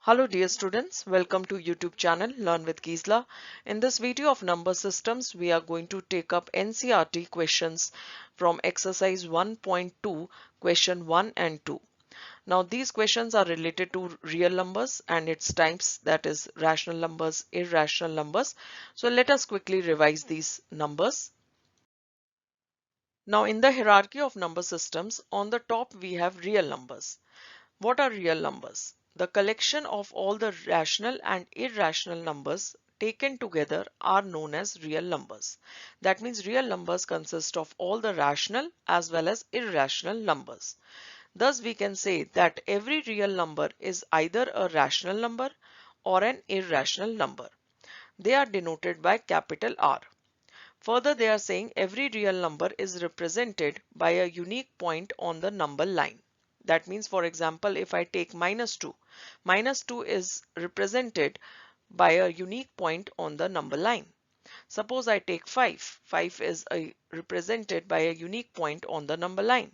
Hello dear students, welcome to YouTube channel Learn with Gisela. In this video of number systems, we are going to take up NCERT questions from exercise 1.2, question 1 and 2. Now these questions are related to real numbers and its types, that is rational numbers, irrational numbers. So let us quickly revise these numbers. Now in the hierarchy of number systems, on the top we have real numbers. What are real numbers? The collection of all the rational and irrational numbers taken together are known as real numbers. That means real numbers consist of all the rational as well as irrational numbers. Thus we can say that every real number is either a rational number or an irrational number. They are denoted by capital R. Further, they are saying every real number is represented by a unique point on the number line. That means, for example, if I take minus 2 is represented by a unique point on the number line. Suppose I take 5 is represented by a unique point on the number line.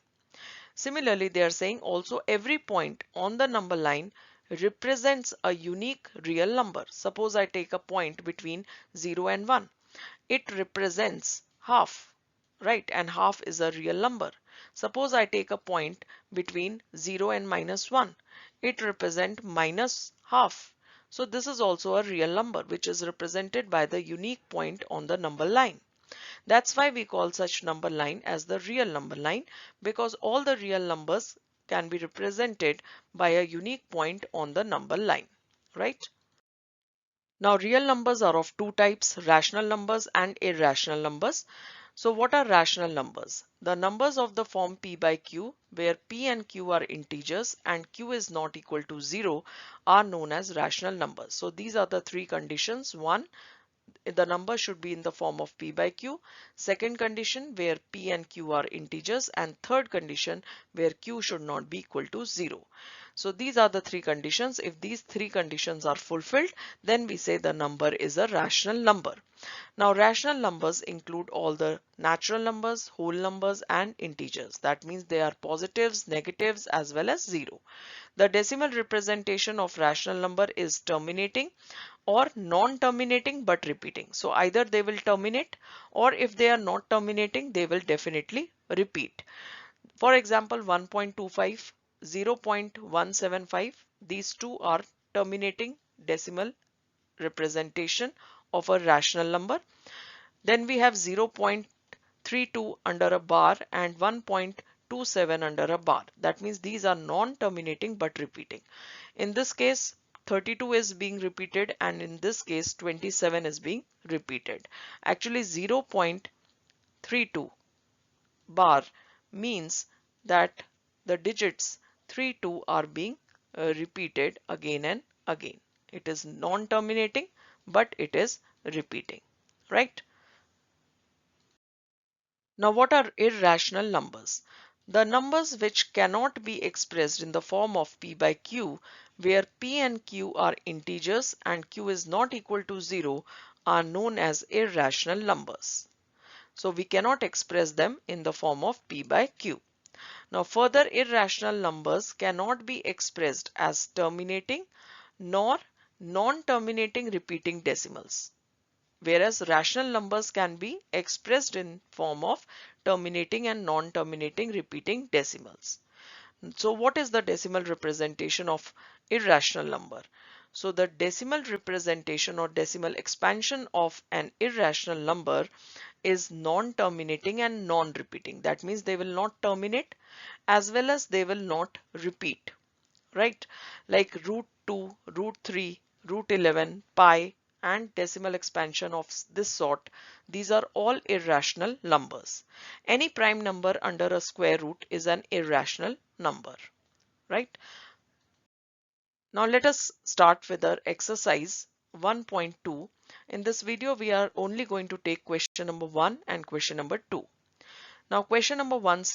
Similarly, they are saying also every point on the number line represents a unique real number. Suppose I take a point between 0 and 1. It represents half, right? And half is a real number. Suppose I take a point between 0 and minus 1. It represents minus half. So this is also a real number which is represented by the unique point on the number line. That's why we call such number line as the real number line, because all the real numbers can be represented by a unique point on the number line, right? Now real numbers are of two types, rational numbers and irrational numbers. So what are rational numbers? The numbers of the form p by q, where p and q are integers and q is not equal to 0, are known as rational numbers. So these are the three conditions. One, the number should be in the form of p by q. Second condition, where p and q are integers, and third condition, where q should not be equal to 0. So these are the three conditions. If these three conditions are fulfilled, then we say the number is a rational number. Now rational numbers include all the natural numbers, whole numbers and integers. That means they are positives, negatives as well as 0. The decimal representation of rational number is terminating or non-terminating but repeating. So either they will terminate, or if they are not terminating, they will definitely repeat. For example, 1.25, 0.175, these two are terminating decimal representation of a rational number. Then we have 0.32 under a bar and 1.27 under a bar. That means these are non-terminating but repeating. In this case, 32 is being repeated, and in this case 27 is being repeated. Actually 0.32 bar means that the digits 3, 2 are being repeated again and again. It is non-terminating but it is repeating, right? Now what are irrational numbers? The numbers which cannot be expressed in the form of p by q, where p and q are integers and q is not equal to 0, are known as irrational numbers. So we cannot express them in the form of p by q. Now further, irrational numbers cannot be expressed as terminating nor non-terminating repeating decimals, whereas rational numbers can be expressed in form of terminating and non-terminating repeating decimals. So what is the decimal representation of irrational number? So the decimal representation or decimal expansion of an irrational number is non-terminating and non-repeating. That means they will not terminate as well as they will not repeat, right? Like root 2, root 3, root 11, pi, and decimal expansion of this sort. These are all irrational numbers. Any prime number under a square root is an irrational number, right? Now let us start with our exercise 1.2. In this video, we are only going to take question number 1 and question number 2. Now question number 1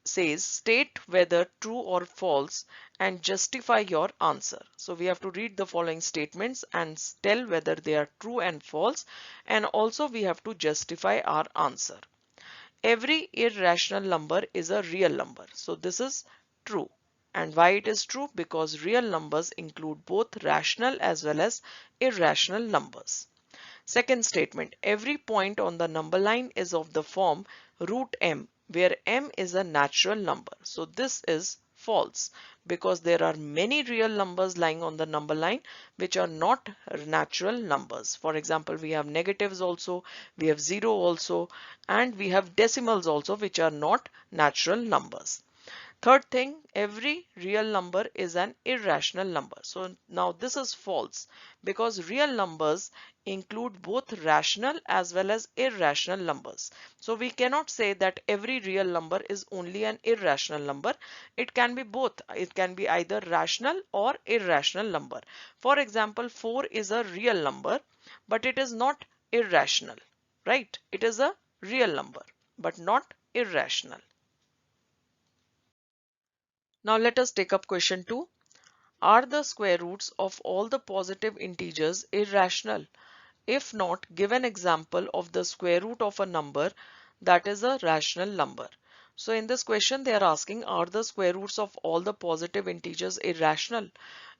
says state whether true or false and justify your answer. So we have to read the following statements and tell whether they are true and false, and also we have to justify our answer. Every irrational number is a real number. So this is true. And why it is true? Because real numbers include both rational as well as irrational numbers. Second statement, every point on the number line is of the form root m, where m is a natural number. So this is false because there are many real numbers lying on the number line which are not natural numbers. For example, we have negatives also, we have zero also, and we have decimals also, which are not natural numbers. Third thing, every real number is an irrational number. So now this is false because real numbers include both rational as well as irrational numbers. So we cannot say that every real number is only an irrational number. It can be both. It can be either rational or irrational number. For example, 4 is a real number, but it is not irrational, right? It is a real number, but not irrational. Now let us take up question 2. Are the square roots of all the positive integers irrational? If not, give an example of the square root of a number that is a rational number. So in this question they are asking, are the square roots of all the positive integers irrational?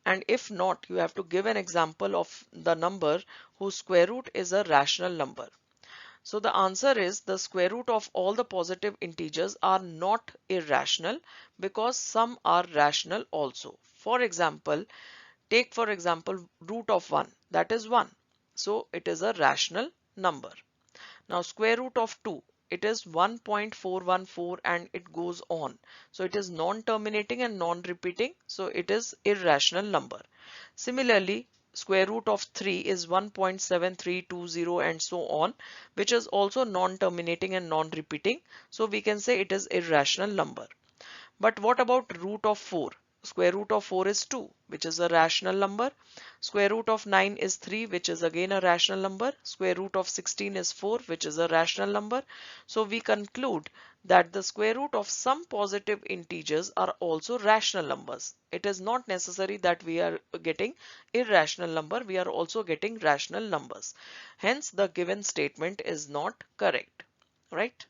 And if not, you have to give an example of the number whose square root is a rational number. So the answer is the square root of all the positive integers are not irrational because some are rational also. For example, take for example root of 1, that is 1. So it is a rational number. Now square root of 2, it is 1.414 and it goes on. So it is non-terminating and non-repeating. So it is irrational number. Similarly, square root of 3 is 1.7320 and so on, which is also non-terminating and non-repeating. So we can say it is irrational number. But what about root of 4? Square root of 4 is 2, which is a rational number. Square root of 9 is 3, which is again a rational number. Square root of 16 is 4, which is a rational number. So we conclude that the square root of some positive integers are also rational numbers. It is not necessary that we are getting irrational number. We are also getting rational numbers. Hence, the given statement is not correct, right?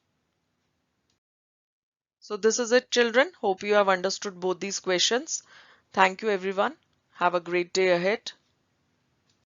So this is it, children. Hope you have understood both these questions. Thank you, everyone. Have a great day ahead.